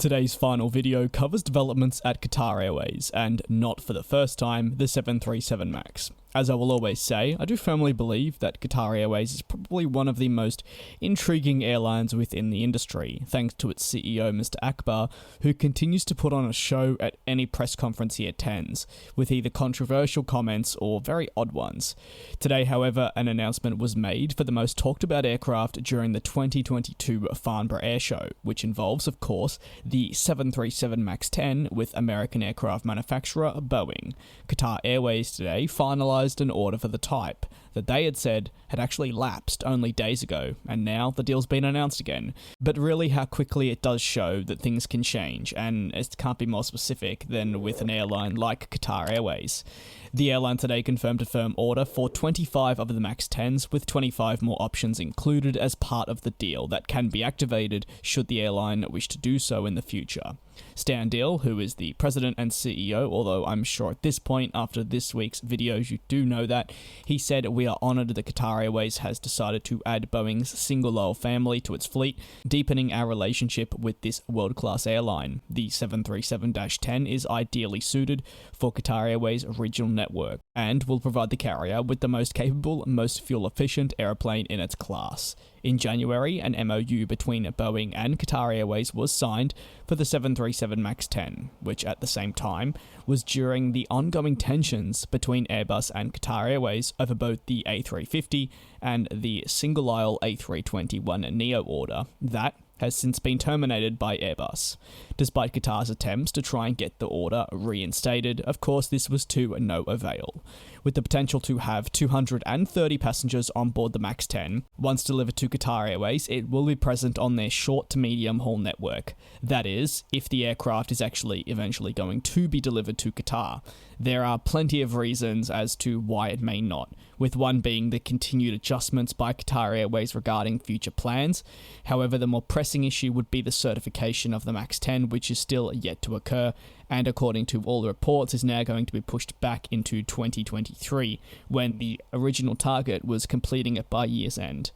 Today's final video covers developments at Qatar Airways, and not for the first time, the 737 MAX. As I will always say, I do firmly believe that Qatar Airways is probably one of the most intriguing airlines within the industry, thanks to its CEO Mr. Akbar, who continues to put on a show at any press conference he attends, with either controversial comments or very odd ones. Today, however, an announcement was made for the most talked about aircraft during the 2022 Farnborough Airshow, which involves, of course, the 737 MAX 10 with American aircraft manufacturer Boeing. Qatar Airways today finalized an order for the type that they had said had actually lapsed only days ago, and now the deal's been announced again. But really how quickly it does show that things can change, and it can't be more specific than with an airline like Qatar Airways. The airline today confirmed a firm order for 25 of the MAX 10s, with 25 more options included as part of the deal that can be activated should the airline wish to do so in the future. Stanley, who is the president and CEO, although I'm sure at this point, after this week's videos, you do know that, he said, "We are honoured that Qatar Airways has decided to add Boeing's single-aisle family to its fleet, deepening our relationship with this world-class airline. The 737-10 is ideally suited for Qatar Airways' regional network, and will provide the carrier with the most capable, most fuel-efficient airplane in its class." In January, an MOU between Boeing and Qatar Airways was signed for the 737 MAX 10, which at the same time was during the ongoing tensions between Airbus and Qatar Airways over both the A350 and the single-aisle A321neo order that has since been terminated by Airbus. Despite Qatar's attempts to try and get the order reinstated, of course this was to no avail. With the potential to have 230 passengers on board the MAX 10, once delivered to Qatar Airways, it will be present on their short to medium haul network. That is, if the aircraft is actually eventually going to be delivered to Qatar. There are plenty of reasons as to why it may not, with one being the continued adjustments by Qatar Airways regarding future plans. However, the more pressing issue would be the certification of the MAX 10, which is still yet to occur, and according to all the reports is now going to be pushed back into 2023, when the original target was completing it by year's end.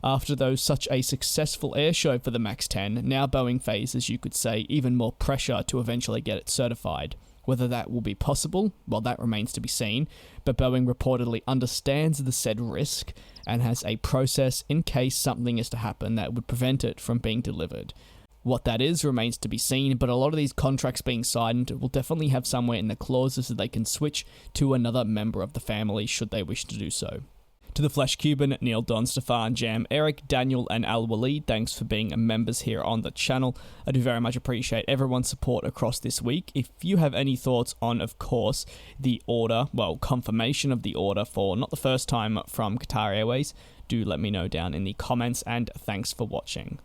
After such a successful airshow for the MAX 10, now Boeing faces, you could say, even more pressure to eventually get it certified. Whether that will be possible, well, that remains to be seen, but Boeing reportedly understands the said risk and has a process in case something is to happen that would prevent it from being delivered. What that is remains to be seen, but a lot of these contracts being signed will definitely have somewhere in the clauses that they can switch to another member of the family should they wish to do so. To the Flesh Cuban, Neil, Don, Stefan, Jam, Eric, Daniel, and Al Walid, thanks for being members here on the channel. I do very much appreciate everyone's support across this week. If you have any thoughts on, of course, the order, well, confirmation of the order for not the first time from Qatar Airways, do let me know down in the comments, and thanks for watching.